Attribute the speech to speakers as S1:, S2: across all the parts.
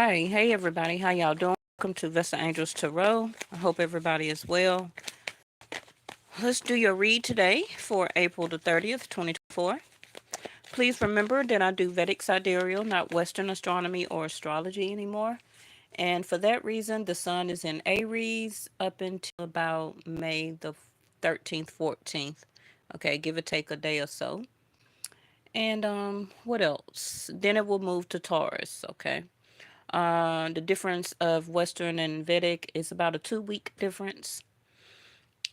S1: Hi, hey everybody, how y'all doing? Welcome to Vesta Angels Tarot. I hope everybody is well. Let's do your read today for April the 30th, 2024. Please remember that I do Vedic sidereal, not Western astronomy or astrology anymore. And for that reason, the sun is in Aries up until about May the 13th, 14th. Okay, give or take a day or so. And what else? Then it will move to Taurus, okay? The difference of Western and Vedic is about a 2 week difference.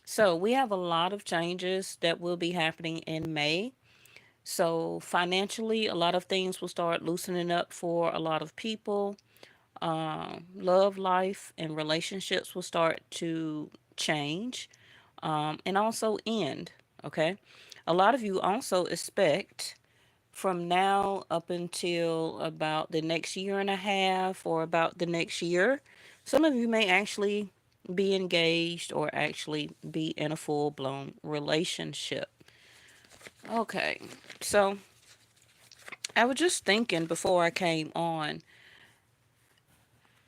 S1: So we have a lot of changes that will be happening in May. So financially, a lot of things will start loosening up for a lot of people. Love life and relationships will start to change and also end. Okay. A lot of you also expect from now up until about the next year and a half or about the next year, some of you may actually be engaged or actually be in a full blown relationship. Okay, so I was just thinking before I came on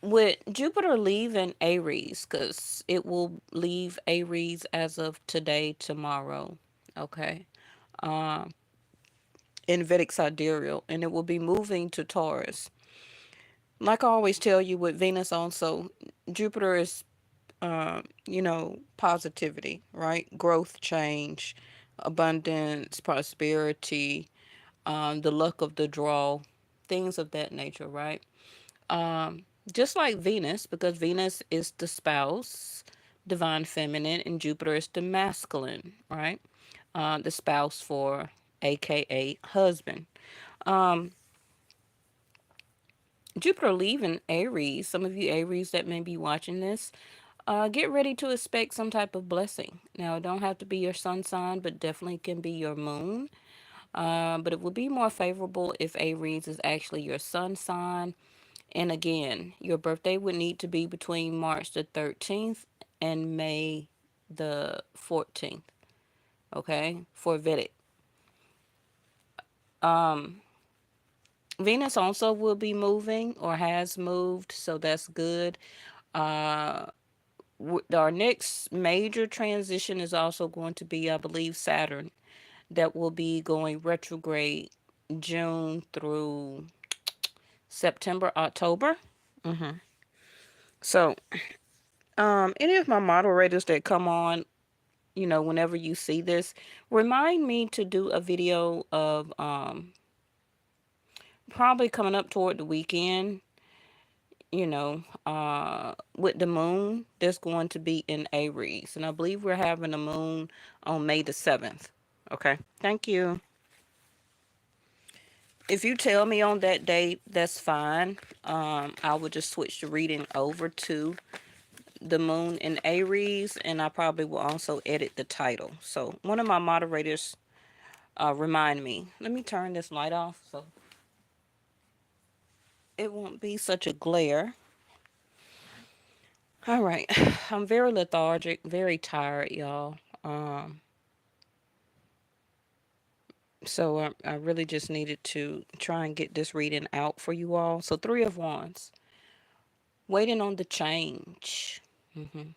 S1: with Jupiter leaving Aries, because it will leave Aries as of today, tomorrow. Okay. Um, in Vedic sidereal, and it will be moving to Taurus. Like I always tell you with Venus also, Jupiter is, positivity, right? Growth, change, abundance, prosperity, the luck of the draw, things of that nature, right? Just like Venus, because Venus is the spouse, divine feminine, and Jupiter is the masculine, right? The spouse for AKA husband. Um, Jupiter leaving Aries, some of you Aries that may be watching this, get ready to expect some type of blessing. Now, it don't have to be your sun sign, but definitely can be your moon. But it will be more favorable if Aries is actually your sun sign. And again, your birthday would need to be between March the 13th and May the 14th. Okay, for Vedic. Um, Venus also will be moving or has moved, so that's good. Uh, our next major transition is also going to be, I believe, Saturn, that will be going retrograde June through September, October. hmm So, any of my moderators that come on, whenever you see this, remind me to do a video of probably coming up toward the weekend, with the moon that's going to be in Aries. And I believe we're having a moon on May the 7th. Okay. Thank you. If you tell me on that date, that's fine. I will just switch the reading over to the moon in Aries, and I probably will also edit the title. So one of my moderators remind me. Let me turn this light off so it won't be such a glare. All right. I'm very lethargic, very tired, y'all. So I really just needed to try and get this reading out for you all. So Three of Wands, waiting on the change. hmm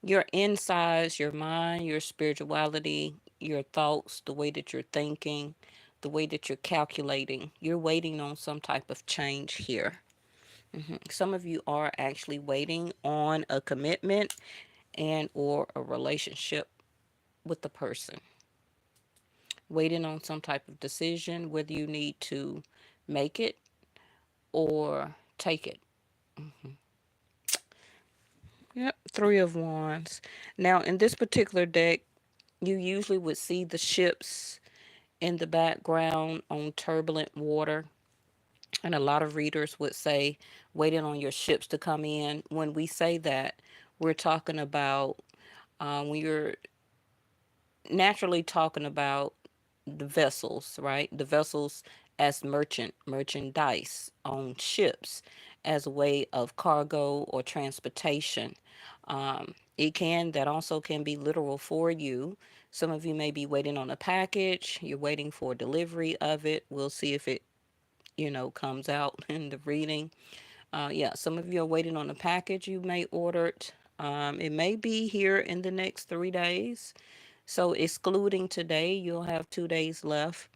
S1: Your insides, your mind, your spirituality, your thoughts, the way that you're thinking, the way that you're calculating. You're waiting on some type of change here. Some of you are actually waiting on a commitment and or a relationship with the person. Waiting on some type of decision, whether you need to make it or take it. Yep, Three of Wands. Now, in this particular deck, you usually would see the ships in the background on turbulent water. And a lot of readers would say, waiting on your ships to come in. When we say that, we're talking about when you're naturally talking about the vessels, right? The vessels as merchandise on ships as a way of cargo or transportation. That also can be literal for you. Some of you may be waiting on a package, you're waiting for delivery of it. We'll see if it, comes out in the reading. Yeah, some of you are waiting on a package you may ordered. It may be here in the next 3 days. So, excluding today, you'll have 2 days left.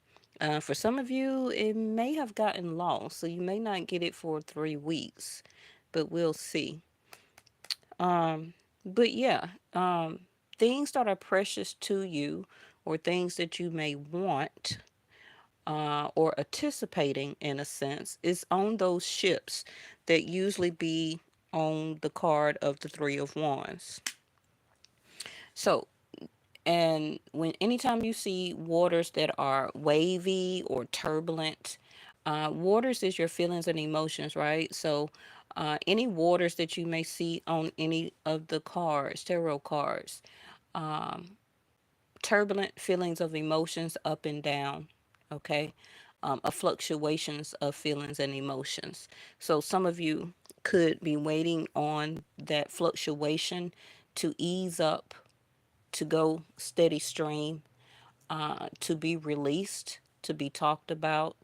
S1: For some of you, it may have gotten lost, so you may not get it for 3 weeks, but we'll see. Um, but yeah, things that are precious to you or things that you may want or anticipating in a sense is on those ships that usually be on the card of the Three of Wands. So, and when anytime you see waters that are wavy or turbulent, waters is your feelings and emotions, right? So, any waters that you may see on any of the cards, tarot cards, um, turbulent feelings of emotions up and down, okay? A fluctuations of feelings and emotions. So some of you could be waiting on that fluctuation to ease up, to go steady stream, to be released, to be talked about,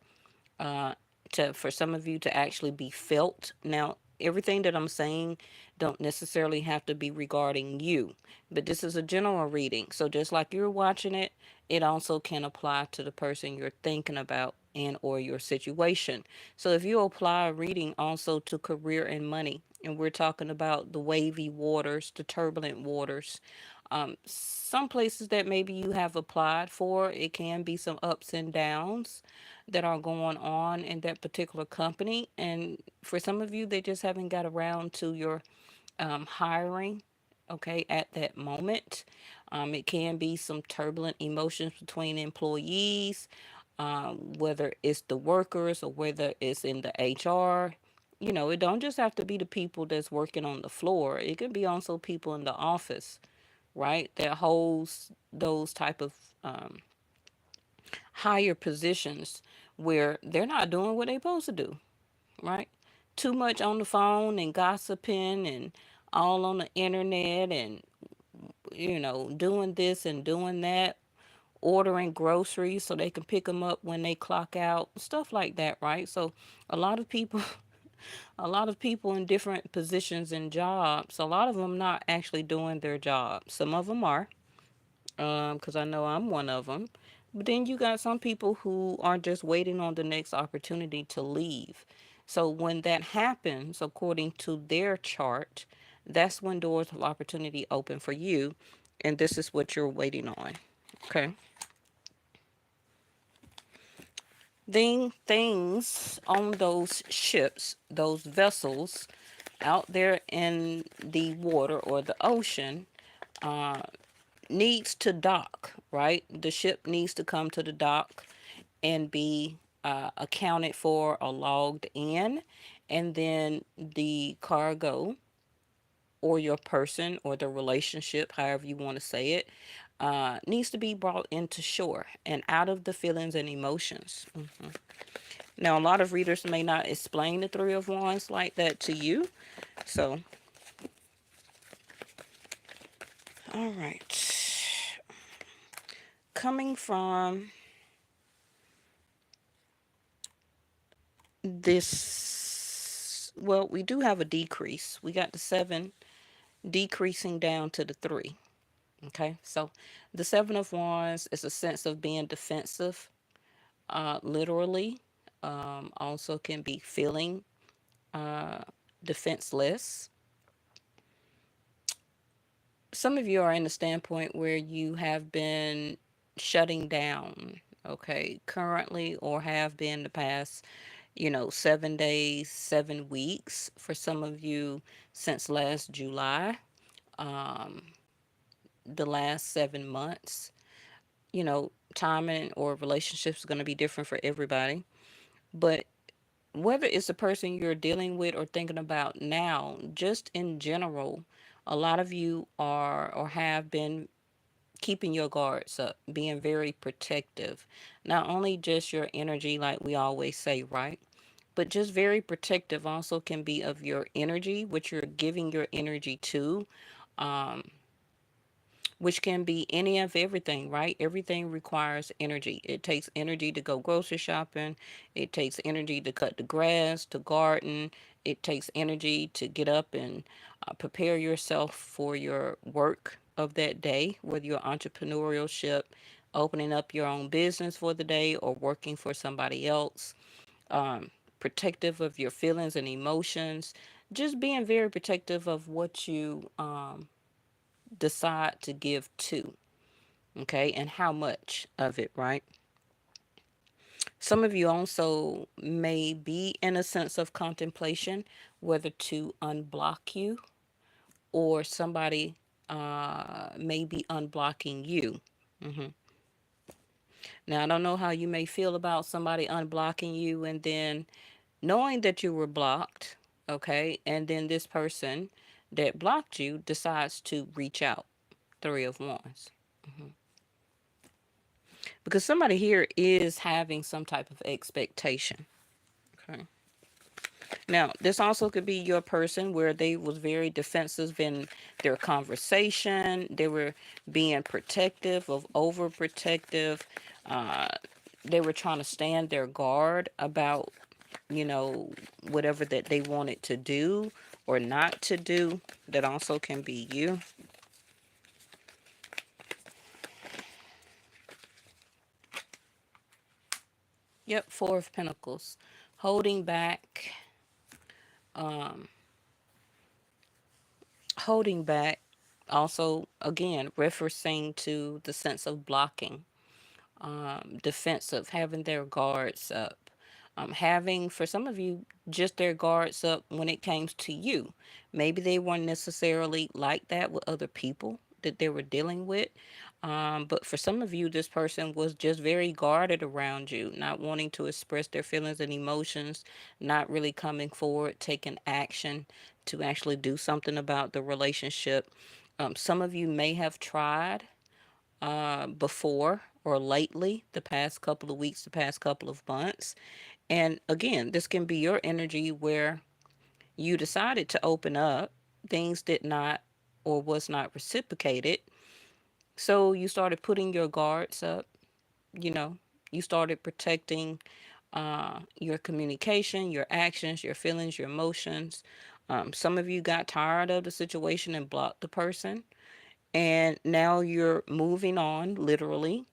S1: uh, to for some of you to actually be felt. Now, everything that I'm saying don't necessarily have to be regarding you, but this is a general reading. So just like you're watching it, it also can apply to the person you're thinking about and or your situation. So if you apply a reading also to career and money, and we're talking about the wavy waters, the turbulent waters, some places that maybe you have applied for, it can be some ups and downs that are going on in that particular company. And for some of you, they just haven't got around to your hiring, okay, at that moment. It can be some turbulent emotions between employees, whether it's the workers or whether it's in the HR. You know, it don't just have to be the people that's working on the floor. It can be also people in the office, right? That holds those type of um, higher positions where they're not doing what they're supposed to do, right? Too much on the phone and gossiping and all on the internet and, doing this and doing that, ordering groceries so they can pick them up when they clock out, stuff like that, right? So a lot of people, a lot of people in different positions and jobs, a lot of them not actually doing their job. Some of them are, because I know I'm one of them. But then you got some people who are just waiting on the next opportunity to leave. So when that happens, according to their chart, that's when doors of opportunity open for you, and this is what you're waiting on. Okay. Then things on those ships, those vessels out there in the water or the ocean, uh, needs to dock, right? The ship needs to come to the dock and be accounted for or logged in. And then the cargo or your person or the relationship, however you want to say it, needs to be brought into shore and out of the feelings and emotions. Now, a lot of readers may not explain the Three of Wands like that to you. So, all right. Coming from this, well, we do have a decrease. We got the 7 decreasing down to the 3. Okay, so the 7 of Wands is a sense of being defensive, literally. Also can be feeling uh, defenseless. Some of you are in a standpoint where you have been shutting down, okay, currently, or have been the past, 7 days, 7 weeks. For some of you, since last July, um, the last 7 months. Timing or relationships is going to be different for everybody. But whether it's the person you're dealing with or thinking about now, just in general, a lot of you are or have been keeping your guards up, being very protective. Not only just your energy, like we always say, right? But just very protective also can be of your energy, which you're giving your energy to. Um, which can be any of everything, right? Everything requires energy. It takes energy to go grocery shopping. It takes energy to cut the grass, to garden. It takes energy to get up and prepare yourself for your work of that day, whether you're entrepreneurship, opening up your own business for the day, or working for somebody else. Um, Protective of your feelings and emotions. Just being very protective of what you decide to give to, okay, and how much of it, right? Some of you also may be in a sense of contemplation whether to unblock you or somebody may be unblocking you. hmm Now, I don't know how you may feel about somebody unblocking you and then knowing that you were blocked, okay, and then this person that blocked you decides to reach out. Three of Wands. hmm Because somebody here is having some type of expectation. Okay. Now, this also could be your person where they was very defensive in their conversation. They were being protective of overprotective. Uh, they were trying to stand their guard about, you know, whatever that they wanted to do or not to do. That also can be you. Yep, Four of Pentacles. Holding back, um, holding back. Also, again, referencing to the sense of blocking, defensive, having their guards up. Having, for some of you, just their guards up when it came to you. Maybe they weren't necessarily like that with other people that they were dealing with. But for some of you, this person was just very guarded around you, not wanting to express their feelings and emotions, not really coming forward, taking action to actually do something about the relationship. Some of you may have tried before or lately, the past couple of weeks, the past couple of months. And again, this can be your energy where you decided to open up, things did not or was not reciprocated. So you started putting your guards up, you know, you started protecting your communication, your actions, your feelings, your emotions. Some of you got tired of the situation and blocked the person. And now you're moving on, literally,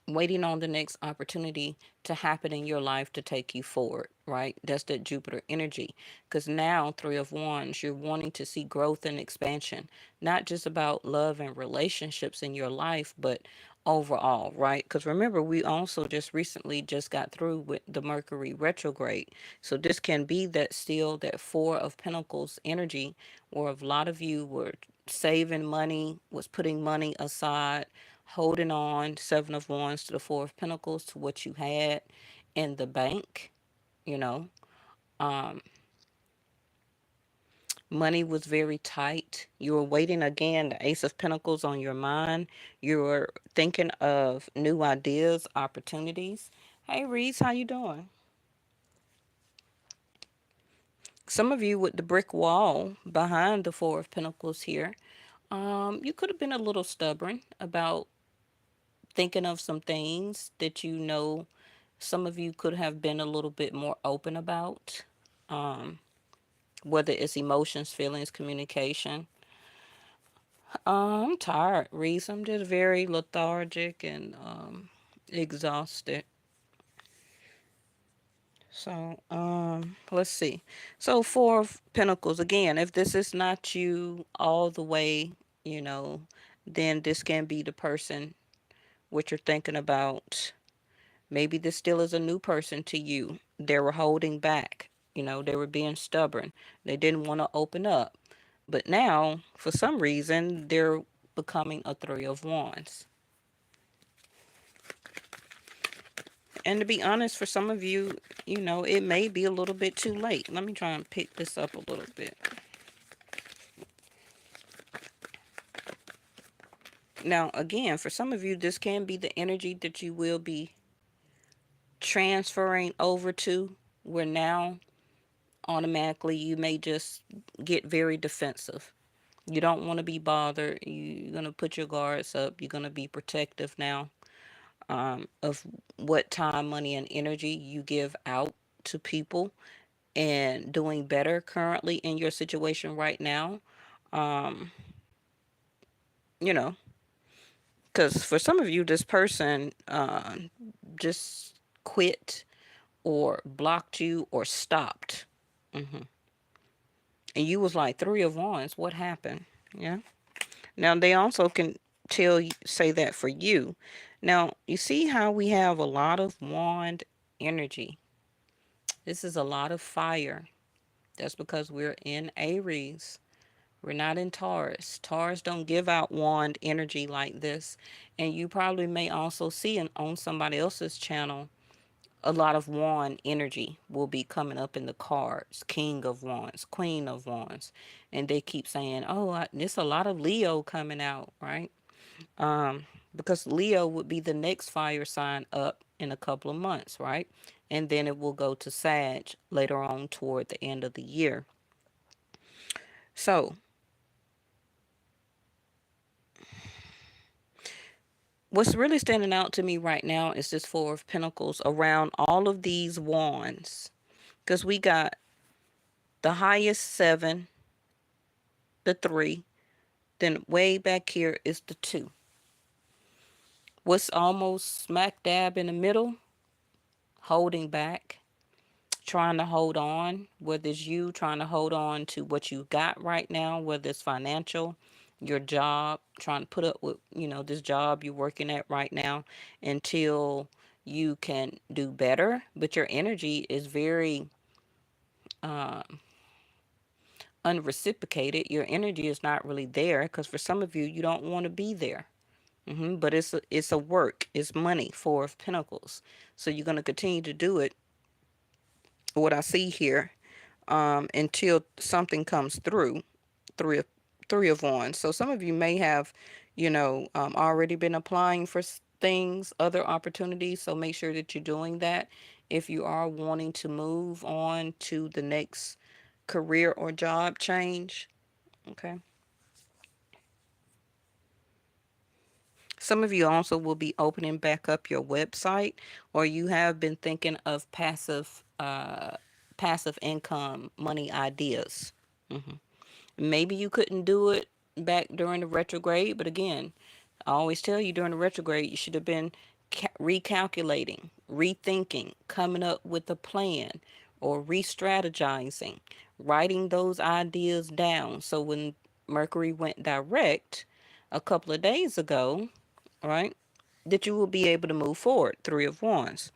S1: waiting on the next opportunity to happen in your life to take you forward, right? That's that Jupiter energy. Because now, Three of Wands, you're wanting to see growth and expansion, not just about love and relationships in your life, but overall, right? Because remember, we also just recently just got through with the Mercury retrograde. So this can be that still that Four of Pentacles energy, where a lot of you were saving money, was putting money aside, holding on, Seven of Wands to the Four of Pentacles to what you had in the bank, you know. Um, Money was very tight. You were waiting again, the Ace of Pentacles on your mind. You were thinking of new ideas, opportunities. Hey Reese, how you doing? Some of you with the brick wall behind the Four of Pentacles here, you could have been a little stubborn about thinking of some things that you know some of you could have been a little bit more open about, um, whether it's emotions, feelings, communication. I'm tired, Reese. I'm just very lethargic and exhausted. So, let's see. So, Four of Pentacles, again, if this is not you all the way, you know, then this can be the person what you're thinking about. Maybe this still is a new person to you. They were holding back. You know, they were being stubborn. They didn't want to open up. But now, for some reason, they're becoming a Three of Wands. And to be honest, for some of you, you know, it may be a little bit too late. Let me try and pick this up a little bit. Now, again, for some of you, this can be the energy that you will be transferring over to, where now automatically you may just get very defensive. You don't want to be bothered. You're going to put your guards up. You're going to be protective now, of what time, money, and energy you give out to people. and doing better currently in your situation right now. Um, you know, because for some of you, this person just quit or blocked you or stopped. hmm And you was like, Three of Wands, what happened? Yeah. Now they also can say that for you. Now, you see how we have a lot of wand energy. This is a lot of fire. That's because we're in Aries. We're not in Taurus. Taurus don't give out wand energy like this. And you probably may also see on somebody else's channel a lot of wand energy will be coming up in the cards. King of Wands, Queen of Wands. And they keep saying, oh, there's a lot of Leo coming out, right? Because Leo would be the next fire sign up in a couple of months, right? And then it will go to Sag later on toward the end of the year. So, what's really standing out to me right now is this Four of Pentacles around all of these wands. Because we got the highest seven, the three, then way back here is the two. What's almost smack dab in the middle? Holding back, trying to hold on, whether it's you trying to hold on to what you got right now, whether it's financial, your job, trying to put up with, this job you're working at right now until you can do better. But your energy is very uh, unreciprocated. Your energy is not really there because for some of you, you don't want to be there. But it's a work, it's money, Four of Pentacles. So you're going to continue to do it. What I see here, until something comes through. three of Three of Wands. So some of you may have, already been applying for things, other opportunities. So make sure that you're doing that if you are wanting to move on to the next career or job change. Okay. Some of you also will be opening back up your website, or you have been thinking of passive income money ideas. hmm Maybe you couldn't do it back during the retrograde, but again, I always tell you during the retrograde, you should have been recalculating, rethinking, coming up with a plan, or re strategizing, writing those ideas down. So when Mercury went direct a couple of days ago, right, that you will be able to move forward. Three of Wands.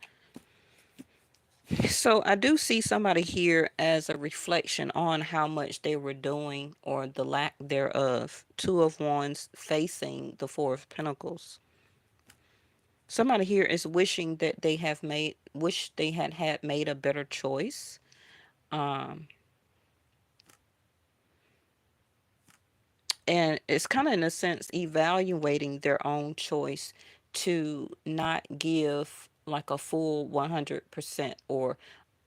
S1: So I do see somebody here as a reflection on how much they were doing or the lack thereof. Two of Wands facing the Four of Pentacles. Somebody here is wishing that they had made a better choice. Um, and it's kind of in a sense evaluating their own choice to not give like a full 100% or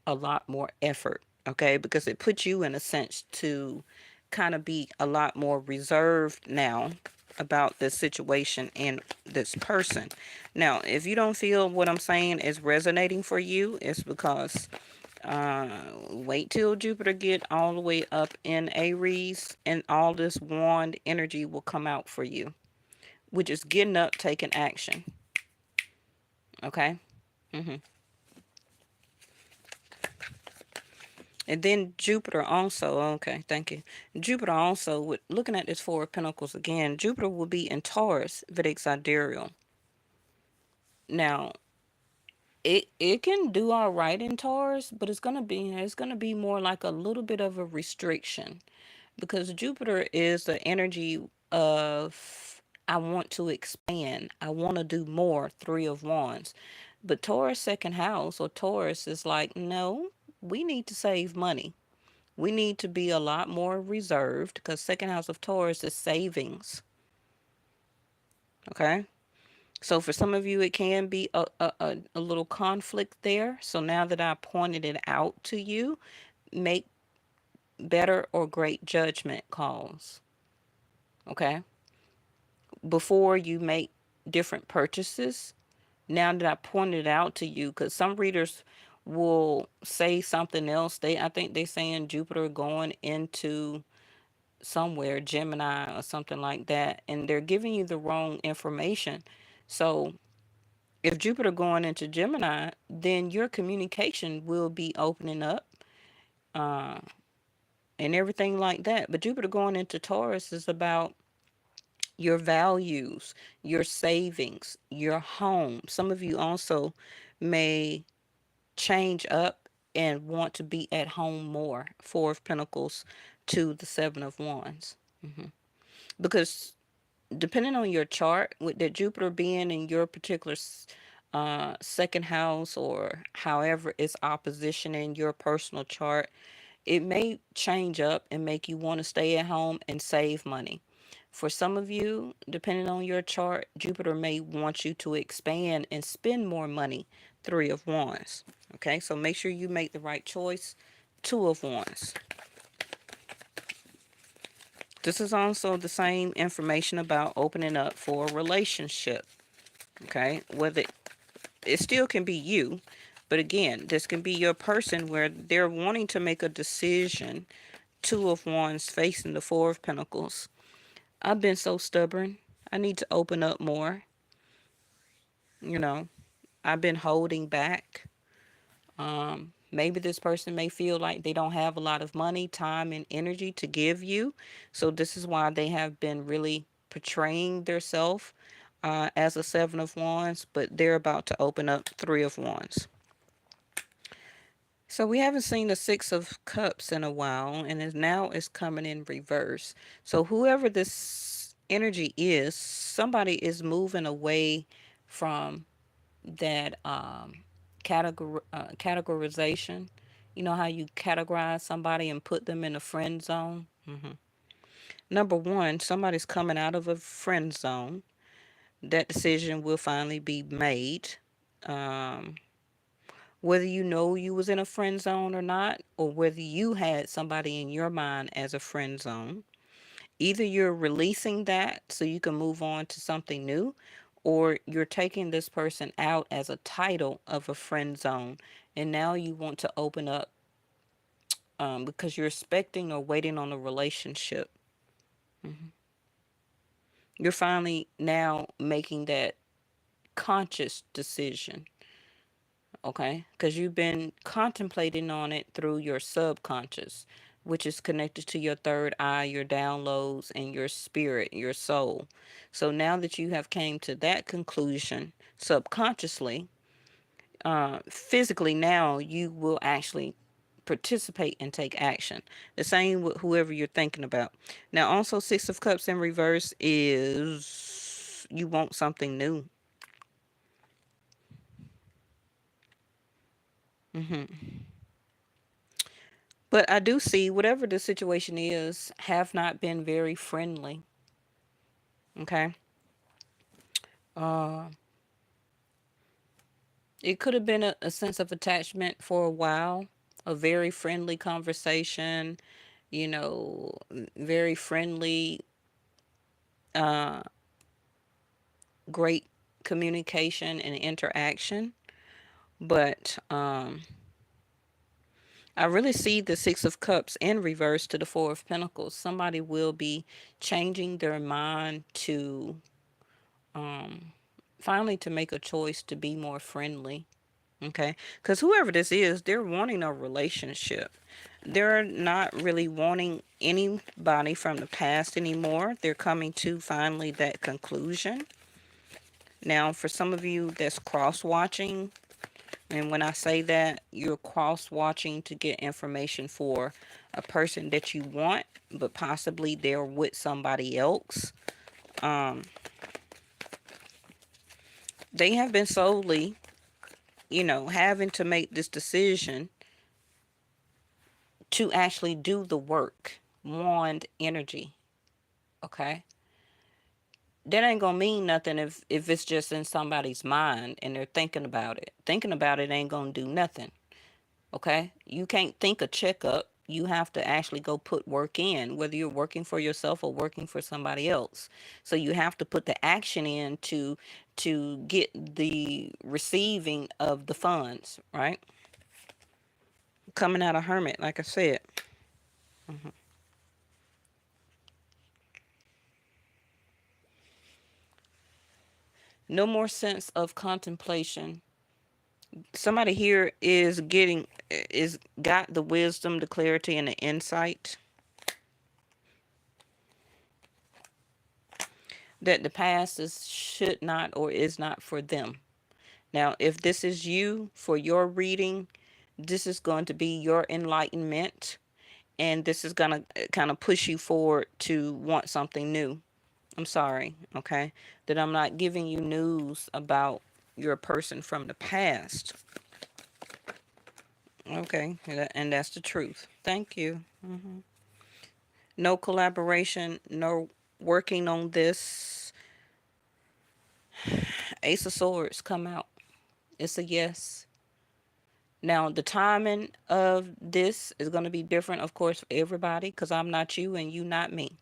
S1: a lot more effort, okay? Because it puts you in a sense to kind of be a lot more reserved now about this situation and this person. Now, if you don't feel what I'm saying is resonating for you, it's because wait till Jupiter get all the way up in Aries and all this wand energy will come out for you, which is getting up, taking action. Okay. hmm And then Jupiter also, okay, thank you. Jupiter also, with looking at this Four of Pentacles again, Jupiter will be in Taurus, Vedic Sidereal. Now, it can do all right in Taurus, but it's gonna be more like a little bit of a restriction because Jupiter is the energy of I want to expand, I want to do more, Three of Wands. But Taurus second house or Taurus is like, no, we need to save money. We need to be a lot more reserved because second house of Taurus is savings. Okay. So for some of you, it can be a little conflict there. So now that I pointed it out to you, make better or great judgment calls. Okay. Before you make different purchases, now that I pointed it out to you, because some readers will say something else. I think they saying Jupiter going into somewhere, Gemini or something like that, and they're giving you the wrong information. So if Jupiter going into Gemini, then your communication will be opening up, uh, and everything like that. But Jupiter going into Taurus is about your values, your savings, your home. Some of you also may change up and want to be at home more. Four of Pentacles to the Seven of Wands. Because depending on your chart, with the Jupiter being in your particular second house, or however it's opposition in your personal chart, it may change up and make you want to stay at home and save money. For some of you, depending on your chart, Jupiter may want you to expand and spend more money. Three of Wands. Okay, so make sure you make the right choice. Two of Wands. This is also the same information about opening up for a relationship. Okay, whether it still can be you, but again, this can be your person where they're wanting to make a decision. Two of Wands facing the Four of Pentacles. I've been so stubborn. I need to open up more. You know, I've been holding back. Maybe this person may feel like they don't have a lot of money, time, and energy to give you. So this is why they have been really portraying themselves as a Seven of Wands, but they're about to open up. Three of Wands. So we haven't seen the Six of Cups in a while, and now it's coming in reverse. So whoever this energy is, somebody is moving away from that categorization. You know how you categorize somebody and put them in a friend zone? Number one, somebody's coming out of a friend zone. That decision will finally be made. Um, Whether you know you was in a friend zone or not, or whether you had somebody in your mind as a friend zone, either you're releasing that so you can move on to something new, or you're taking this person out as a title of a friend zone, and now you want to open up, because you're expecting or waiting on a relationship. You're finally now making that conscious decision. Okay, because you've been contemplating on it through your subconscious, which is connected to your third eye, your downloads, and your spirit, your soul. So now that you have came to that conclusion subconsciously, physically, now you will actually participate and take action. The same with whoever you're thinking about. Now also, Six of Cups in reverse is you want something new. But I do see whatever the situation is have not been very friendly. Okay. Uh, it could have been a sense of attachment for a while, a very friendly conversation, very friendly, uh, great communication and interaction. But I really see the Six of Cups in reverse to the Four of Pentacles. Somebody will be changing their mind to um, finally to make a choice to be more friendly. Okay, because whoever this is, they're wanting a relationship. They're not really wanting anybody from the past anymore. They're coming to finally that conclusion. Now, for some of you that's cross watching, and when I say that, you're cross watching to get information for a person that you want, but possibly they're with somebody else. Um, they have been solely, having to make this decision to actually do the work. Wand energy. Okay. That ain't gonna mean nothing if it's just in somebody's mind and they're thinking about it. Thinking about it ain't gonna do nothing. Okay. You can't think a checkup. You have to actually go put work in, whether you're working for yourself or working for somebody else. So you have to put the action in to get the receiving of the funds, right? coming out of Hermit, like I said. Mhm. No more sense of contemplation. Somebody here is got the wisdom, the clarity, and the insight that the past should not or is not for them. Now, if this is you for your reading, this is going to be your enlightenment, and this is going to kind of push you forward to want something new. I'm sorry, okay, that I'm not giving you news about your person from the past. Okay, and that's the truth. Thank you. No collaboration, no working on this. Ace of Swords come out. It's a yes. Now, the timing of this is going to be different, of course, for everybody, because I'm not you and you not me.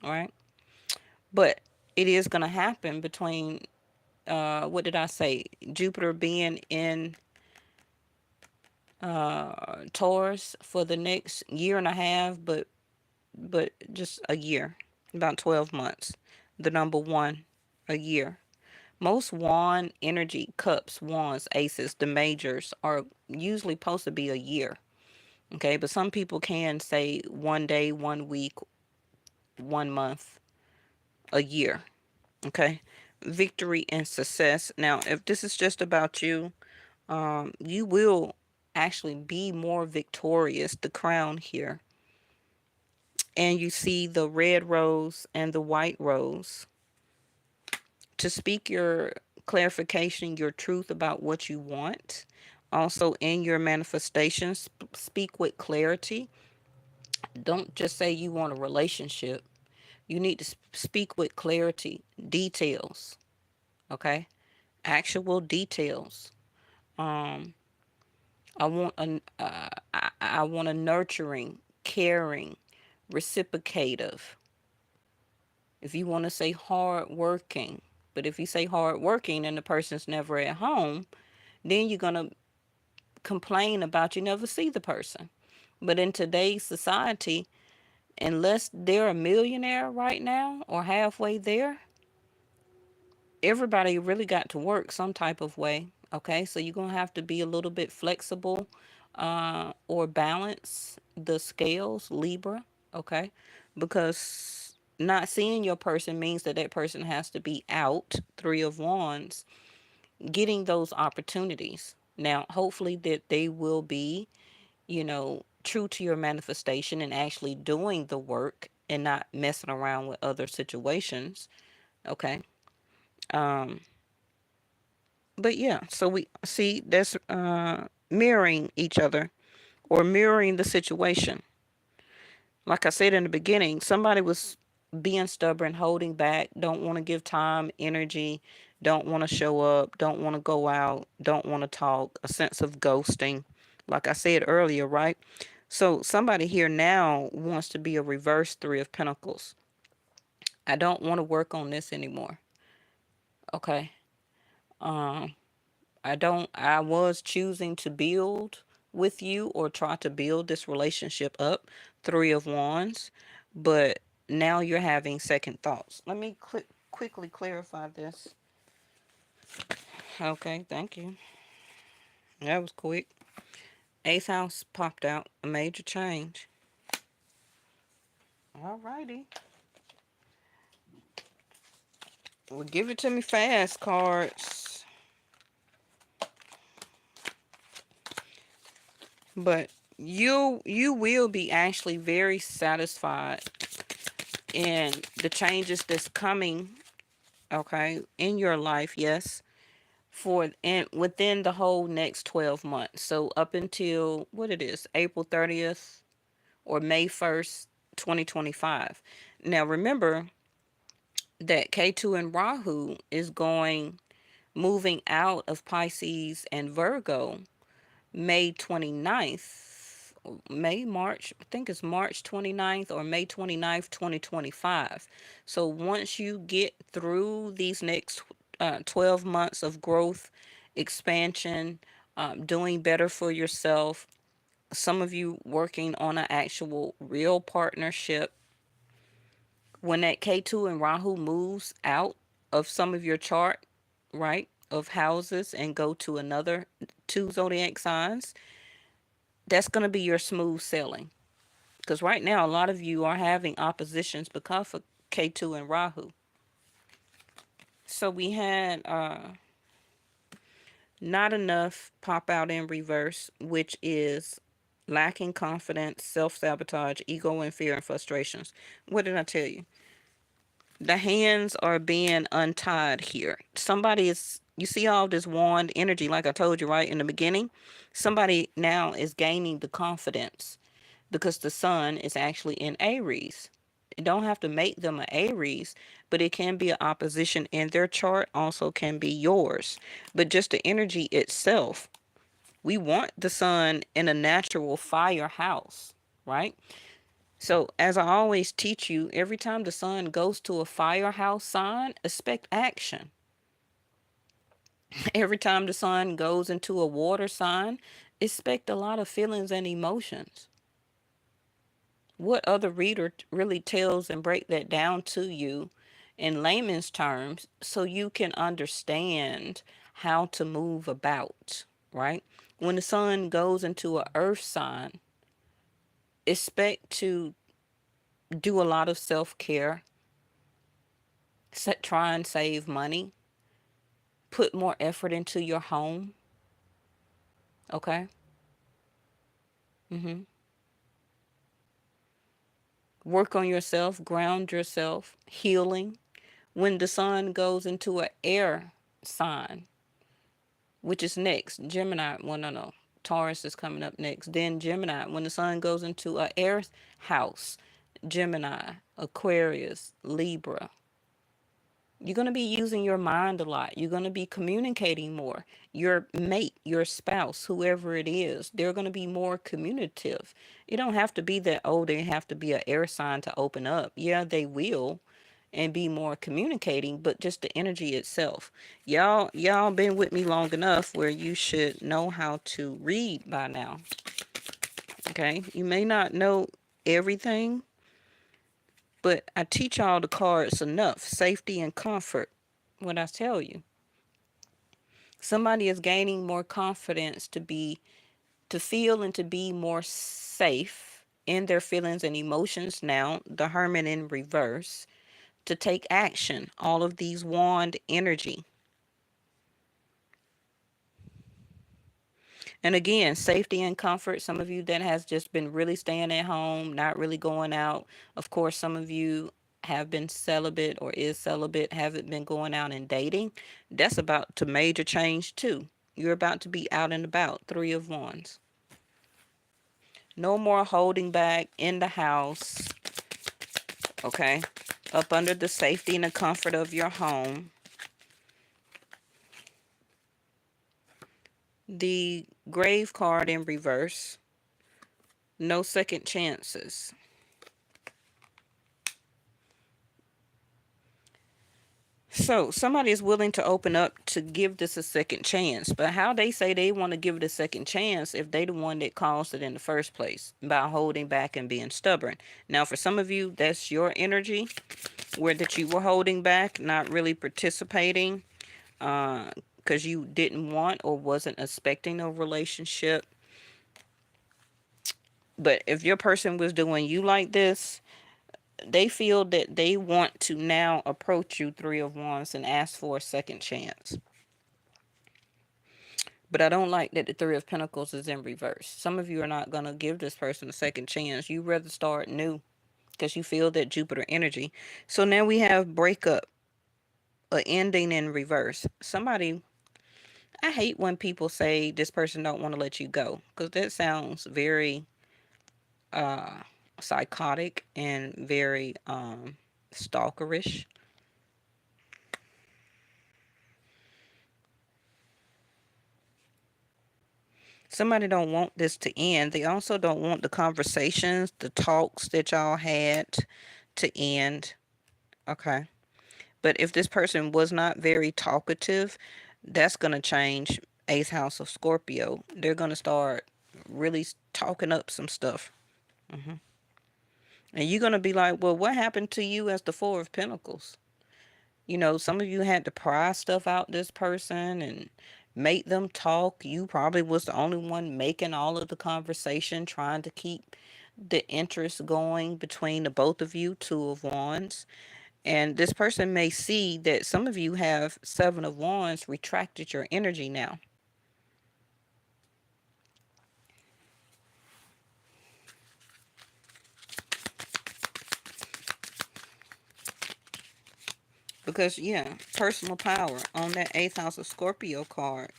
S1: All right. But it is going to happen between, what did I say? Jupiter being in Taurus for the next year and a half, but just a year, about 12 months. The number one, a year. Most wand energy cups, wands, aces, the majors are usually supposed to be a year. Okay, but some people can say 1 day, 1 week, 1 month, a year. Okay, victory and success. Now, if this is just about you, you will actually be more victorious. The crown here, and you see the red rose and the white rose. To speak your clarification, your truth about what you want. Also, in your manifestations, speak with clarity. Don't just say you want a relationship. You need to speak with clarity, details, okay? Actual details. Um, I want a nurturing, caring, reciprocative. If you want to say hard working, but if you say hard working and the person's never at home, then you're gonna complain about you never see the person. But in today's society, unless they're a millionaire right now or halfway there, everybody really got to work some type of way. Okay, so you're gonna have to be a little bit flexible, or balance the scales, Libra. Okay, because not seeing your person means that that person has to be out, Three of Wands, getting those opportunities. Now, hopefully that they will be, true to your manifestation and actually doing the work and not messing around with other situations. Okay. Um, but yeah, so we see that's mirroring each other or mirroring the situation. Like I said in the beginning, somebody was being stubborn, holding back, don't want to give time, energy, don't want to show up, don't want to go out, don't want to talk, a sense of ghosting. Like I said earlier, right? So somebody here now wants to be a reverse Three of Pentacles. I don't want to work on this anymore. Okay. Um, I was choosing to build with you or try to build this relationship up, Three of Wands, but now you're having second thoughts. Let me quickly clarify this. Okay, thank you. That was quick. Eighth house popped out, a major change. Alrighty. Well, give it to me fast, cards. But you will be actually very satisfied in the changes that's coming, okay, in your life, yes, for and within the whole next 12 months. So up until what it is, April 30th or May 1st, 2025. Now remember that K2 and Rahu is moving out of Pisces and Virgo May 29th, March, I think it's March 29th or May 29th, 2025. So once you get through these next 12 months of growth, expansion, doing better for yourself, Some of you working on an actual real partnership. When that K2 and Rahu moves out of some of your chart, right, of houses and go to another two zodiac signs, that's going to be your smooth sailing. Because right now, a lot of you are having oppositions because of K2 and Rahu. So we had not enough pop out in reverse, which is lacking confidence, self-sabotage, ego and fear and frustrations. What did I tell you? The hands are being untied here. Somebody is, you see all this wand energy, like I told you right in the beginning? Somebody now is gaining the confidence because the sun is actually in Aries. It don't have to make them an Aries, but it can be an opposition in their chart, also can be yours. But just the energy itself, we want the sun in a natural fire house, right? So, as I always teach you, every time the sun goes to a firehouse sign, expect action. Every time the sun goes into a water sign, expect a lot of feelings and emotions. What other reader really tells and break that down to you in layman's terms so you can understand how to move about, right? When the sun goes into a earth sign, expect to do a lot of self-care, try and save money, put more effort into your home, okay? hmm Work on yourself, ground yourself, healing. When the sun goes into an air sign, which is next, Gemini, well, no, Taurus is coming up next. Then Gemini, when the sun goes into a air house, Gemini, Aquarius, Libra, you're going to be using your mind a lot. You're going to be communicating more. Your mate, your spouse, whoever it is, they're going to be more communicative. It don't have to be that, oh, they have to be an air sign to open up. Yeah, they will and be more communicating, but just the energy itself. Y'all been with me long enough where you should know how to read by now. Okay? You may not know everything, but I teach all the cards enough. Safety and comfort. What I tell you. Somebody is gaining more confidence to feel and to be more safe in their feelings and emotions now. The Hermit in reverse. To take action. All of these wand energy. And again, safety and comfort. Some of you that has just been really staying at home, not really going out. Of course, some of you have been celibate or is celibate, haven't been going out and dating. That's about to major change too. You're about to be out and about. Three of Wands. No more holding back in the house. Okay. Up under the safety and the comfort of your home. The Grave card in reverse. No second chances. So somebody is willing to open up to give this a second chance. But how they say they want to give it a second chance if they the one that caused it in the first place by holding back and being stubborn. Now, for some of you, that's your energy where that you were holding back, not really participating because you didn't want or wasn't expecting a relationship. But if your person was doing you like this, they feel that they want to now approach you, Three of Wands, and ask for a second chance. But I don't like that the Three of Pentacles is in reverse. Some of you are not going to give this person a second chance. You rather start new because you feel that Jupiter energy. So now we have breakup, a ending in reverse. Somebody, I hate when people say this person don't want to let you go because that sounds very psychotic and very stalkerish. Somebody don't want this to end. They also don't want the conversations, the talks that y'all had to end. Okay. But if this person was not very talkative, that's going to change. Eighth house of Scorpio. They're going to start really talking up some stuff. hmm And you're going to be like, well, what happened to you as the Four of Pentacles? Some of you had to pry stuff out this person and make them talk. You probably was the only one making all of the conversation, trying to keep the interest going between the both of you, Two of Wands. And this person may see that some of you have Seven of Wands retracted your energy now. Because, yeah, personal power on that eighth house of Scorpio card.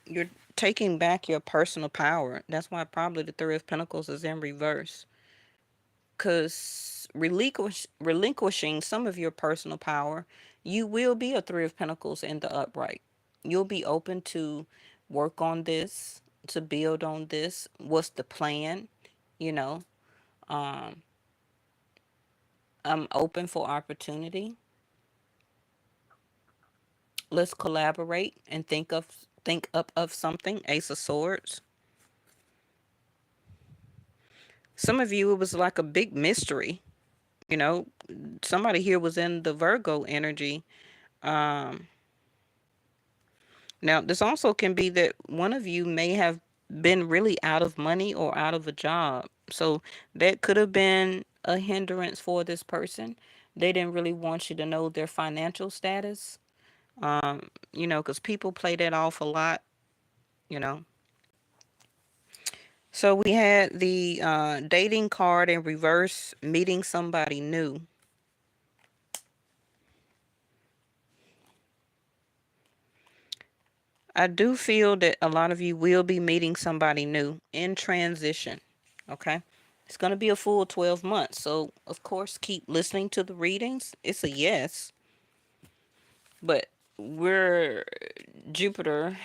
S1: You're taking back your personal power. That's why probably the Three of Pentacles is in reverse. Because relinquishing some of your personal power, you will be a Three of Pentacles in the upright. You'll be open to work on this, to build on this. What's the plan? You know, um, I'm open for opportunity. Let's collaborate and think up of something. Ace of Swords. Some of you, it was like a big mystery. You know, somebody here was in the Virgo energy. Um, Now, this also can be that one of you may have been really out of money or out of a job. So that could have been a hindrance for this person. They didn't really want you to know their financial status, because people play that off a lot, you know. So we had the dating card in reverse, meeting somebody new. I do feel that a lot of you will be meeting somebody new in transition. Okay. It's going to be a full 12 months. So, of course, keep listening to the readings. It's a yes. But we're Jupiter.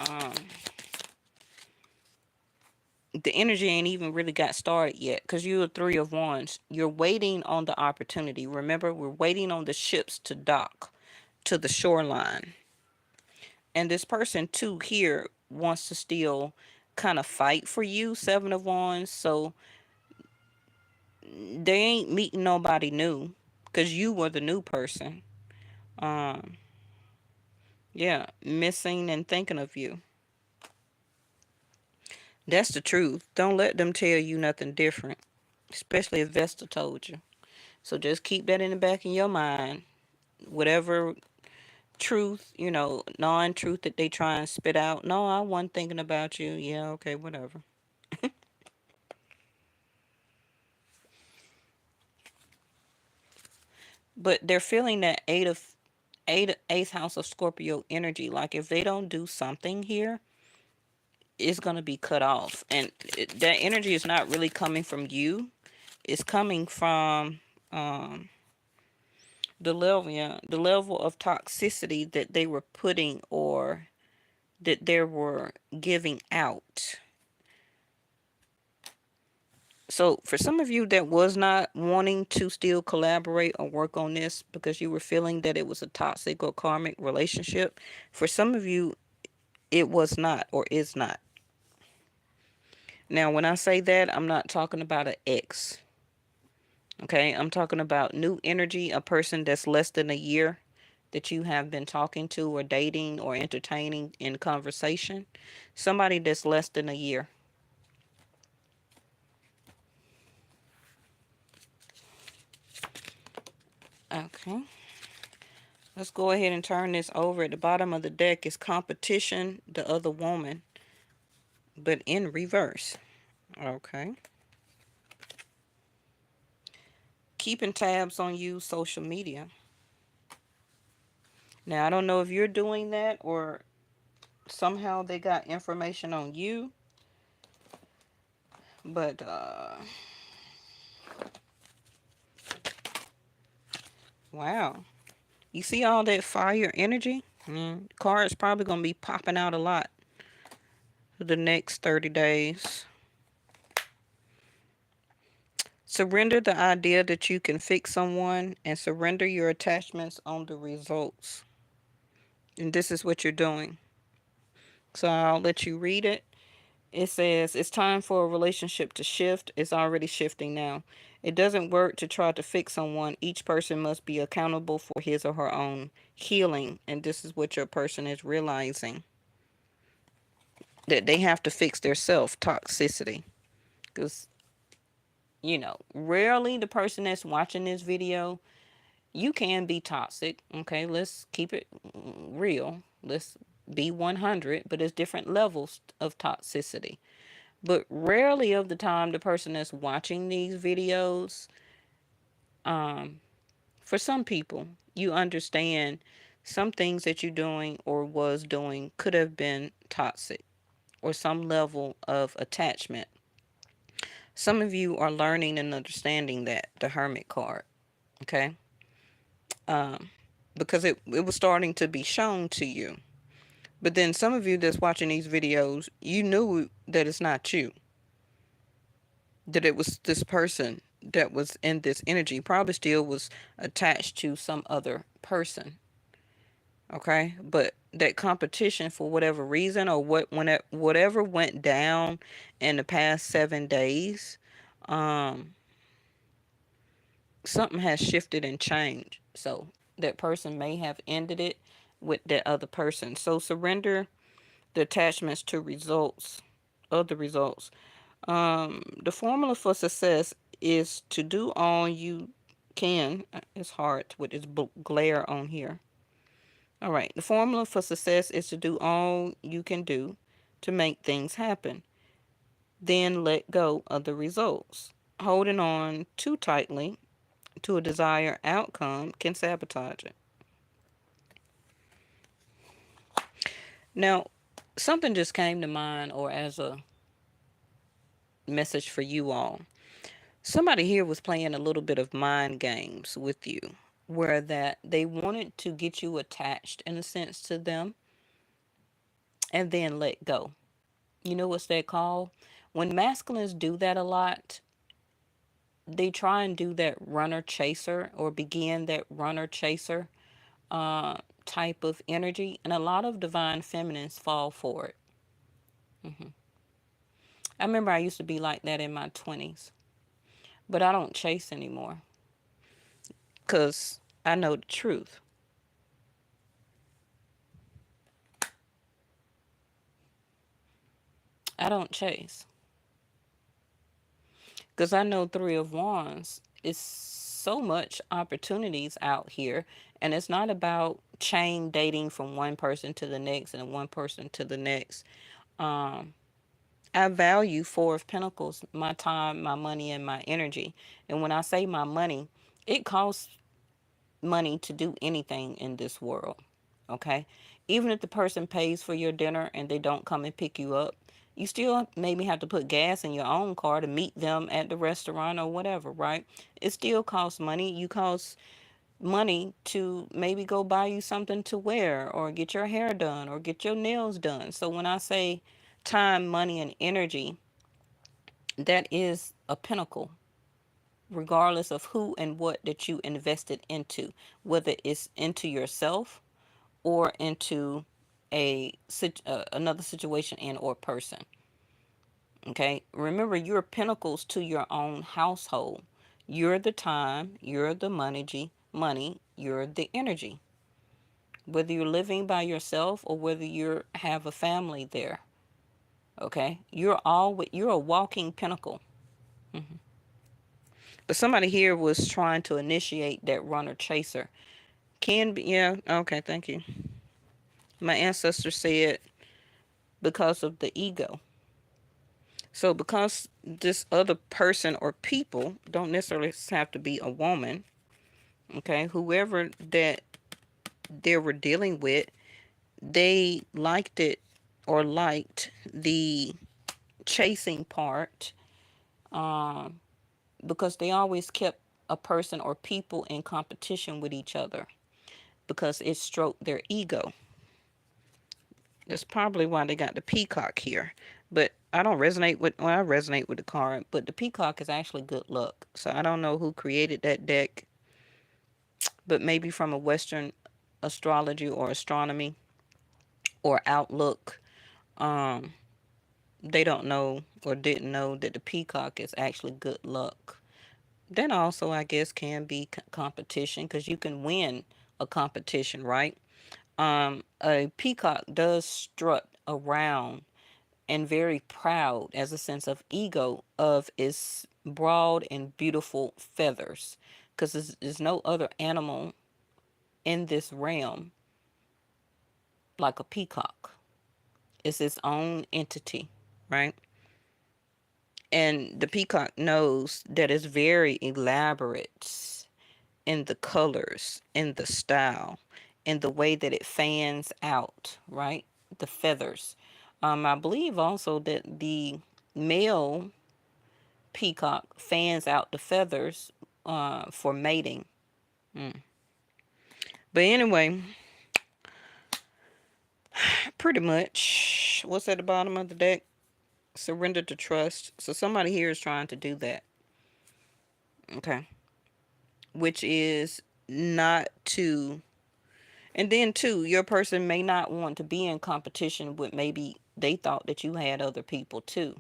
S1: Um, the energy ain't even really got started yet because you're a Three of Wands. You're waiting on the opportunity. Remember, we're waiting on the ships to dock to the shoreline. And this person, too, here wants to still kind of fight for you, Seven of Wands. So they ain't meeting nobody new because you were the new person. Um, yeah, missing and thinking of you. That's the truth. Don't let them tell you nothing different, especially if Vesta told you. So just keep that in the back of your mind. Whatever truth, non-truth that they try and spit out. No, I wasn't thinking about you. Yeah, okay, whatever. But they're feeling that eighth house of Scorpio energy. Like if they don't do something here, it's gonna be cut off, and that energy is not really coming from you. It's coming from the level of toxicity that they were putting or that they were giving out. So for some of you that was not wanting to still collaborate or work on this because you were feeling that it was a toxic or karmic relationship, for some of you it was not or is not. Now, when I say that, I'm not talking about an ex. Okay, I'm talking about new energy, a person that's less than a year that you have been talking to or dating or entertaining in conversation. Somebody that's less than a year. Okay. Let's go ahead and turn this over. At the bottom of the deck is competition, the other woman, but in reverse. Okay. Keeping tabs on you, social media. Now, I don't know if you're doing that or somehow they got information on you, but wow. You see all that fire energy? Cards probably going to be popping out a lot for the next 30 days. Surrender the idea that you can fix someone and surrender your attachments on the results. And this is what you're doing. So I'll let you read it. It says it's time for a relationship to shift. It's already shifting now. It doesn't work to try to fix someone. Each person must be accountable for his or her own healing. And this is what your person is realizing, that they have to fix their self toxicity. Because, rarely the person that's watching this video, you can be toxic. Okay, let's keep it real. Let's be 100, but there's different levels of toxicity. But rarely of the time, the person that's watching these videos, um, for some people, you understand some things that you're doing or was doing could have been toxic or some level of attachment. Some of you are learning and understanding that, the Hermit card, okay? Um, because it was starting to be shown to you. But then some of you that's watching these videos, you knew that it's not you, that it was this person that was in this energy, probably still was attached to some other person. Okay, but that competition, for whatever reason, or whatever went down in the past 7 days, um, something has shifted and changed. So that person may have ended it with that other person. So surrender the attachments to results, of the results. The formula for success is to do all you can. It's hard with this glare on here. All right. The formula for success is to do all you can do to make things happen. Then let go of the results. Holding on too tightly to a desired outcome can sabotage it. Now, something just came to mind, or as a message for you all. Somebody here was playing a little bit of mind games with you, where that they wanted to get you attached in a sense to them and then let go. You know what's that called? When masculines do that a lot, they try and do that runner chaser, or begin that runner chaser uh, type of energy, and a lot of divine feminines fall for it. hmm I remember I used to be like that in my 20s, but I don't chase anymore because I know the truth. I don't chase because I know Three of Wands is so much opportunities out here, and it's not about chain dating from one person to the next and one person to the next. Um, I value Four of Pentacles, my time, my money, and my energy. And when I say my money, it costs money to do anything in this world. Okay? Even if the person pays for your dinner and they don't come and pick you up, you still maybe have to put gas in your own car to meet them at the restaurant or whatever, right? It still costs money. You cost money to maybe go buy you something to wear, or get your hair done, or get your nails done. So when I say time, money, and energy, that is a pinnacle, regardless of who and what that you invested into, whether it's into yourself or into another situation and or person. Okay, remember, you're pinnacles to your own household. You're the time, you're the money, you're the energy. Whether you're living by yourself or whether you have a family there. Okay, you're a walking pinnacle. hmm But somebody here was trying to initiate that runner chaser. Can be, yeah, okay, thank you. My ancestor said because of the ego. So because this other person or people don't necessarily have to be a woman, okay, whoever that they were dealing with, they liked it, or liked the chasing part, um, because they always kept a person or people in competition with each other, because it stroked their ego. That's probably why they got the peacock here. But I don't resonate with, well, I resonate with the card, but the peacock is actually good luck. So I don't know who created that deck, but maybe from a Western astrology or astronomy or outlook, um, they don't know or didn't know that the peacock is actually good luck. Then also, I guess, can be competition because you can win a competition, right? A peacock does strut around and very proud as a sense of ego of its broad and beautiful feathers because there's no other animal in this realm like a peacock. It's its own entity, right? And the peacock knows that it's very elaborate in the colors, in the style, in the way that it fans out, right? The feathers. I believe also that the male peacock fans out the feathers for mating. Mm. But anyway, pretty much what's at the bottom of the deck? Surrender to trust. So somebody here is trying to do that. Okay. Which is not to. And then, too, your person may not want to be in competition with maybe they thought that you had other people, too.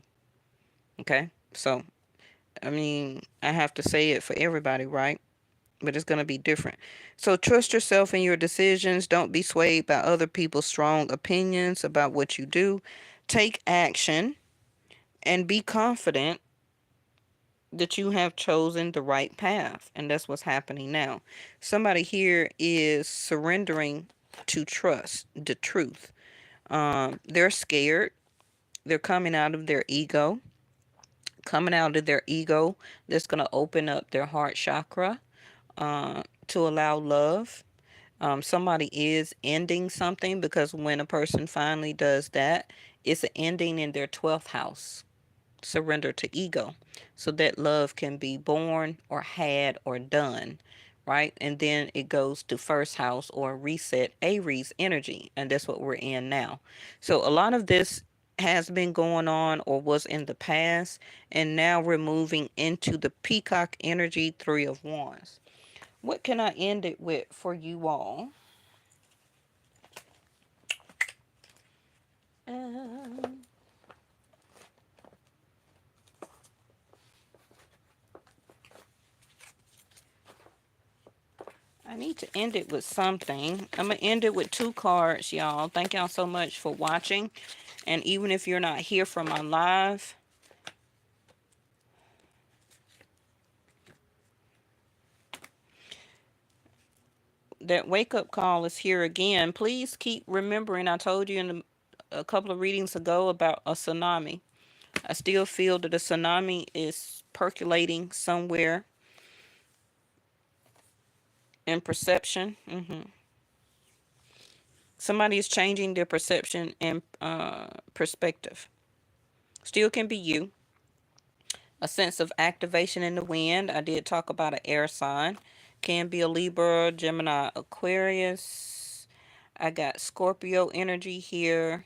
S1: Okay? So, I mean, I have to say it for everybody, right? But it's going to be different. So, trust yourself in your decisions. Don't be swayed by other people's strong opinions about what you do. Take action and be confident that you have chosen the right path. And that's what's happening now. Somebody here is surrendering to trust the truth. They're scared. They're coming out of their ego. Coming out of their ego, that's going to open up their heart chakra to allow love. Somebody is ending something because when a person finally does that, it's an ending in their 12th house. Surrender to ego so that love can be born or had or done, right? And then it goes to first house or reset Aries energy, and that's what we're in now. So a lot of this has been going on or was in the past, and now we're moving into the peacock energy, 3 of Wands. What can I end it with for you all? um, I need to end it with something. I'm going to end it with 2 cards, y'all. Thank y'all so much for watching. And even if you're not here for my live, that wake-up call is here again. Please keep remembering, I told you in a couple of readings ago about a tsunami. I still feel that a tsunami is percolating somewhere in perception. Somebody is changing their perception and perspective. Still can be you. A sense of activation in the wind. I did talk about an air sign. Can be a Libra, Gemini, Aquarius. I got Scorpio energy here.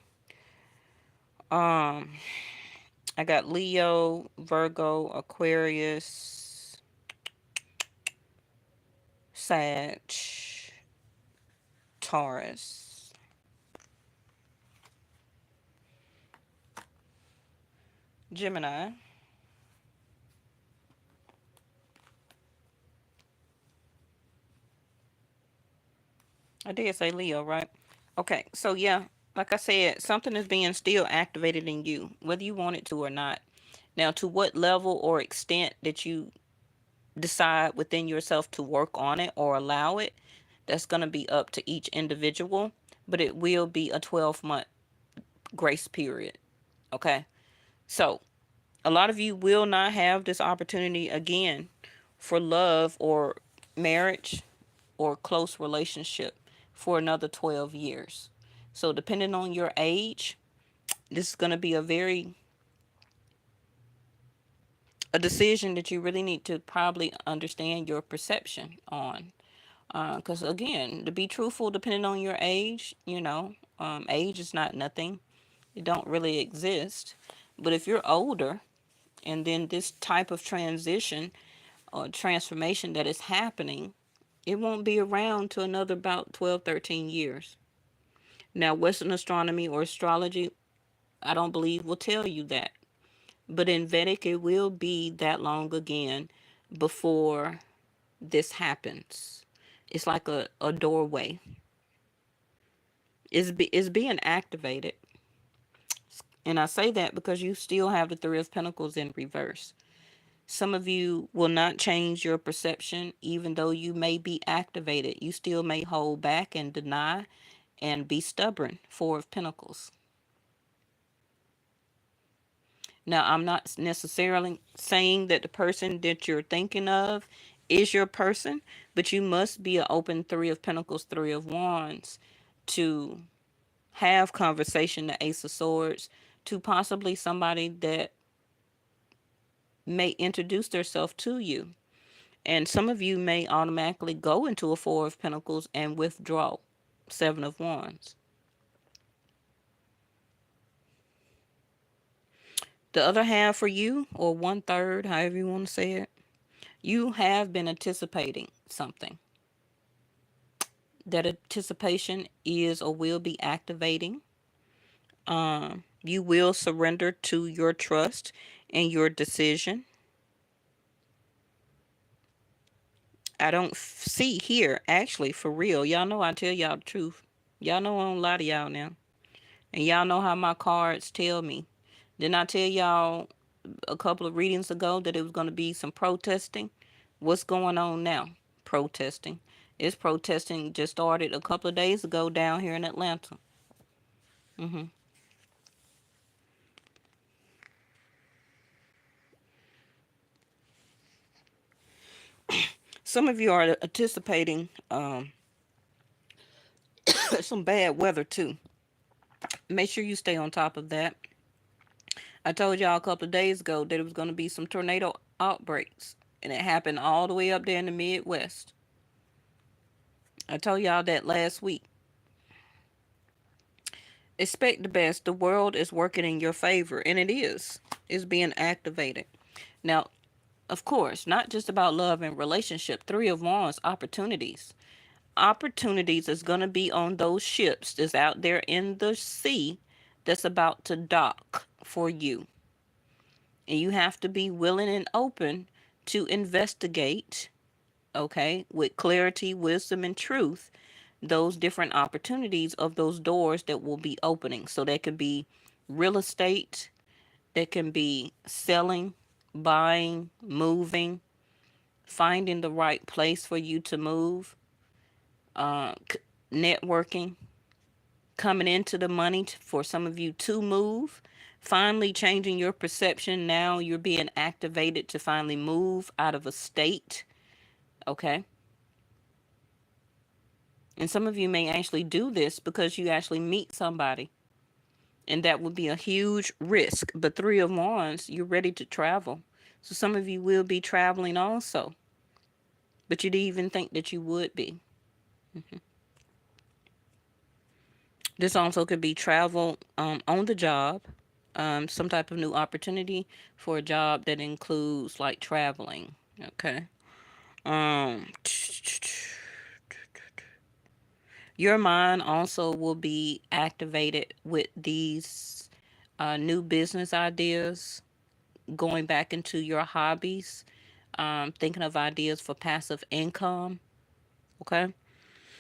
S1: I got Leo, Virgo, Aquarius, Sag, Taurus. Gemini. I did say Leo, right? Okay, so yeah, like I said, something is being still activated in you, whether you want it to or not. Now, to what level or extent that you decide within yourself to work on it or allow it, that's going to be up to each individual, but it will be a 12-month grace period. Okay, so a lot of you will not have this opportunity again for love or marriage or close relationship for another 12 years. So depending on your age, this is going to be a decision that you really need to probably understand your perception on. Because again, to be truthful, depending on your age, age is not nothing. It don't really exist. But if you're older, and then this type of transition or transformation that is happening, it won't be around to another about 12, 13 years. Now, Western astronomy or astrology I don't believe will tell you that. But in Vedic, it will be that long again before this happens. It's like a doorway. It's being activated. And I say that because you still have the Three of Pentacles in reverse. Some of you will not change your perception, even though you may be activated. You still may hold back and deny and be stubborn. Four of Pentacles. Now, I'm not necessarily saying that the person that you're thinking of is your person, but you must be an open Three of Pentacles, Three of Wands to have conversation, the Ace of Swords, to possibly somebody that may introduce themselves to you. And some of you may automatically go into a Four of Pentacles and withdraw. Seven of Wands. The other half for you, or one third, however you want to say it, you have been anticipating something. That anticipation is or will be activating. You will surrender to your trust and your decision. I don't see here, actually, for real. Y'all know I tell y'all the truth. Y'all know I don't lie to y'all now. And y'all know how my cards tell me. Didn't I tell y'all a couple of readings ago that it was going to be some protesting? What's going on now? Protesting. It's protesting just started a couple of days ago down here in Atlanta. Some of you are anticipating some bad weather too. Make sure you stay on top of that. I told y'all a couple of days ago that it was going to be some tornado outbreaks, and it happened all the way up there in the Midwest. I told y'all that last week. Expect the best. The world is working in your favor, and it is. It's being activated. Now, of course, not just about love and relationship. Three of Wands, opportunities. Opportunities is going to be on those ships that's out there in the sea that's about to dock for you. And you have to be willing and open to investigate, okay, with clarity, wisdom, and truth, those different opportunities of those doors that will be opening. So that could be real estate, that can be selling, buying, moving, finding the right place for you to move, uh, networking, coming into the money for some of you to move, finally changing your perception. Now you're being activated to finally move out of a state, okay? And some of you may actually do this because you actually meet somebody, and that would be a huge risk. But Three of Wands, you're ready to travel. So some of you will be traveling also, but you didn't even think that you would be. This also could be travel on the job, some type of new opportunity for a job that includes like traveling. Okay. Um, your mind also will be activated with these new business ideas, going back into your hobbies, thinking of ideas for passive income. Okay.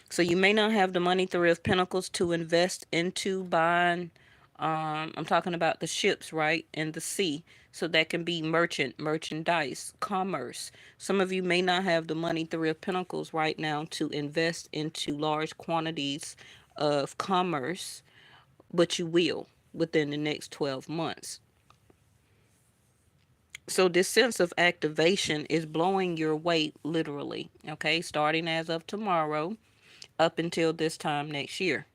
S1: So you may not have the money, Three of Pentacles, to invest into buying. I'm talking about the ships, right, and the sea. So that can be merchandise, commerce. Some of you may not have the money, Three of Pentacles, right now to invest into large quantities of commerce, but you will within the next 12 months. So this sense of activation is blowing your weight literally, okay, starting as of tomorrow up until this time next year.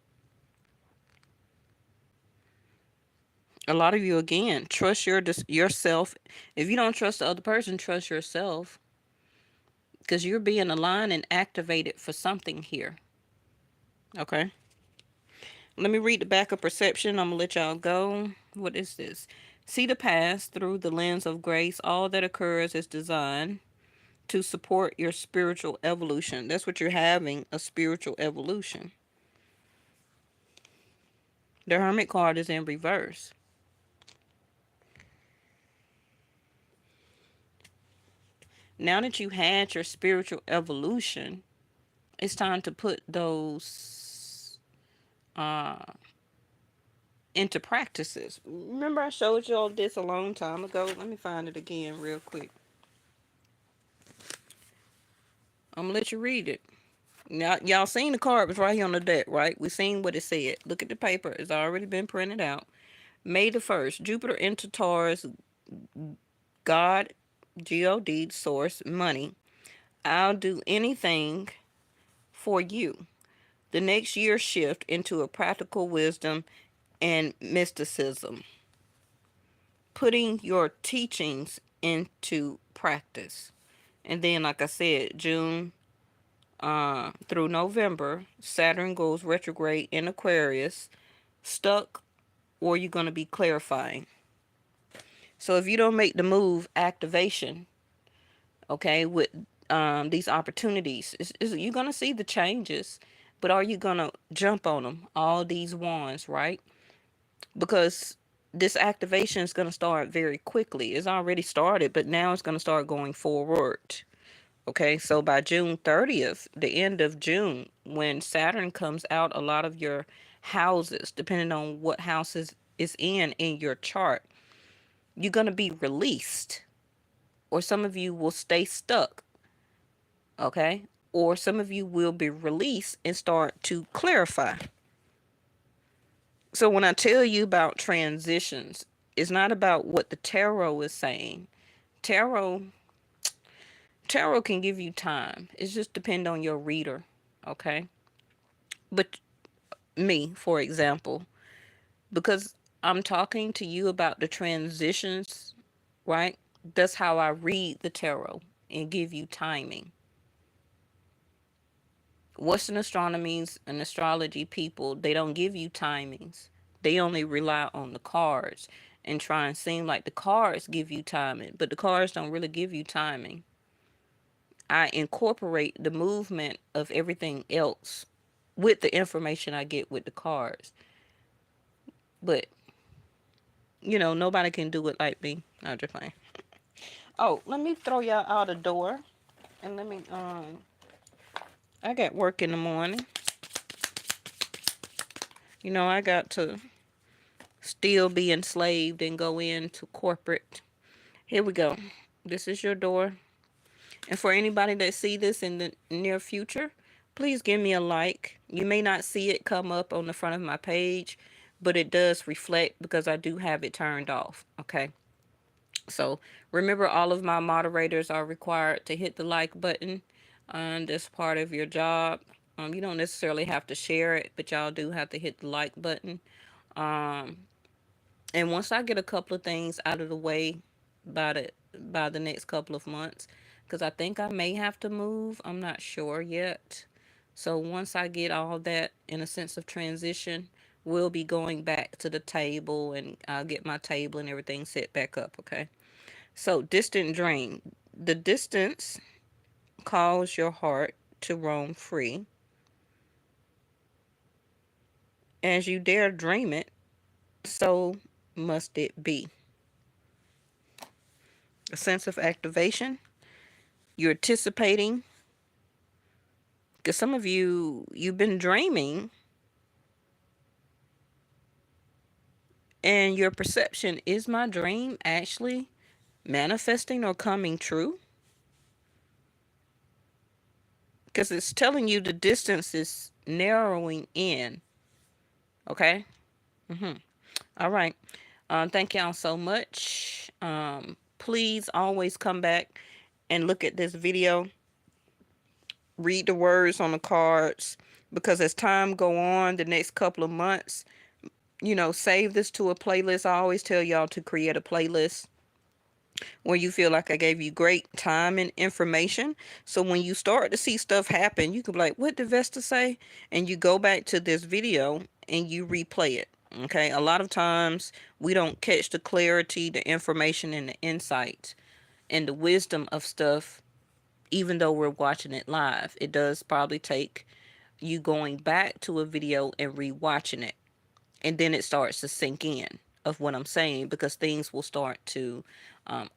S1: A lot of you, again, trust yourself. If you don't trust the other person, trust yourself, because you're being aligned and activated for something here. Okay. Let me read the back of perception. I'm going to let y'all go. What is this? See the past through the lens of grace. All that occurs is designed to support your spiritual evolution. That's what you're having, a spiritual evolution. The Hermit card is in reverse. Now that you had your spiritual evolution, it's time to put those uh, into practices. Remember, I showed you all this a long time ago. Let me find it again real quick. I'm gonna let you read it. Now, y'all seen the card was right here on the deck, right? We seen what it said. Look at the paper. It's already been printed out. May the 1st, Jupiter into Taurus, God, God, source, money. I'll do anything for you. The next year shift into a practical wisdom and mysticism. Putting your teachings into practice. And then, like I said, June through November, Saturn goes retrograde in Aquarius. Stuck, or you're going to be clarifying. So if you don't make the move, activation, okay, with these opportunities, you're going to see the changes, but are you going to jump on them? All these wands, right? Because this activation is going to start very quickly. It's already started, but now it's going to start going forward. Okay, so by June 30th, the end of June, when Saturn comes out, a lot of your houses, depending on what houses is in your chart, you're going to be released. Or some of you will stay stuck. Okay, or some of you will be released and start to clarify. So when I tell you about transitions, it's not about what the tarot is saying. Tarot can give you time. It just depends on your reader, okay? But me, for example, because I'm talking to you about the transitions, right? That's how I read the tarot and give you timing. Western astronomies and astrology people, they don't give you timings. They only rely on the cards and try and seem like the cards give you timing, but the cards don't really give you timing. I incorporate the movement of everything else with the information I get with the cards. But, nobody can do it like me. I'm just playing. Oh, let me throw y'all out the door. And let me, I got work in the morning. I got to still be enslaved and go into corporate. Here we go. This is your door. And for anybody that see this in the near future, please give me a like. You may not see it come up on the front of my page, but it does reflect because I do have it turned off. Okay. So remember, all of my moderators are required to hit the like button. That's part of your job. You don't necessarily have to share it, but y'all do have to hit the like button. Um, and once I get a couple of things out of the way by the next couple of months, because I think I may have to move. I'm not sure yet. So once I get all that in a sense of transition, we'll be going back to the table and I'll get my table and everything set back up. Okay. So, distant dream. The distance calls your heart to roam free. As you dare dream it, so must it be. A sense of activation. You're anticipating. Because some of you've been dreaming, and your perception, is my dream actually manifesting or coming true? Because it's telling you the distance is narrowing in. Okay? All right. Thank y'all so much. Please always come back and look at this video. Read the words on the cards, because as time go on, the next couple of months, save this to a playlist. I always tell y'all to create a playlist where you feel like I gave you great time and information. So when you start to see stuff happen, you can be like, what did Vesta say? And you go back to this video and you replay it. Okay. A lot of times we don't catch the clarity, the information, and the insight and the wisdom of stuff, even though we're watching it live. It does probably take you going back to a video and rewatching it, and then it starts to sink in of what I'm saying, because things will start to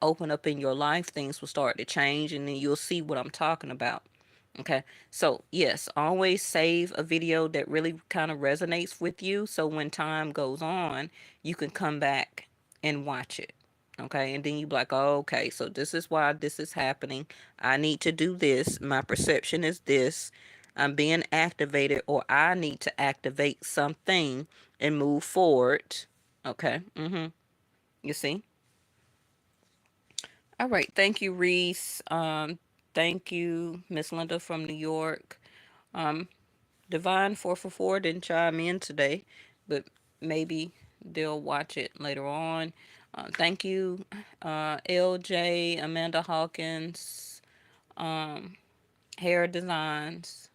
S1: open up in your life, things will start to change, and then you'll see what I'm talking about. Okay, so yes, always save a video that really kind of resonates with you, so when time goes on, you can come back and watch it. Okay, and then you be like, oh, okay, so this is why this is happening. I need to do this. My perception is this. I'm being activated, or I need to activate something and move forward. Okay, you see? All right, thank you, Reese. Thank you, Miss Linda from New York. Um, Divine 444 didn't chime in today, but maybe they'll watch it later on. Thank you, LJ, Amanda Hawkins, um, Hair Designs,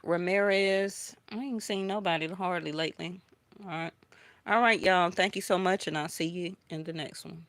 S1: Ramirez. I ain't seen nobody hardly lately. All right. All right, y'all. Thank you so much, and I'll see you in the next one.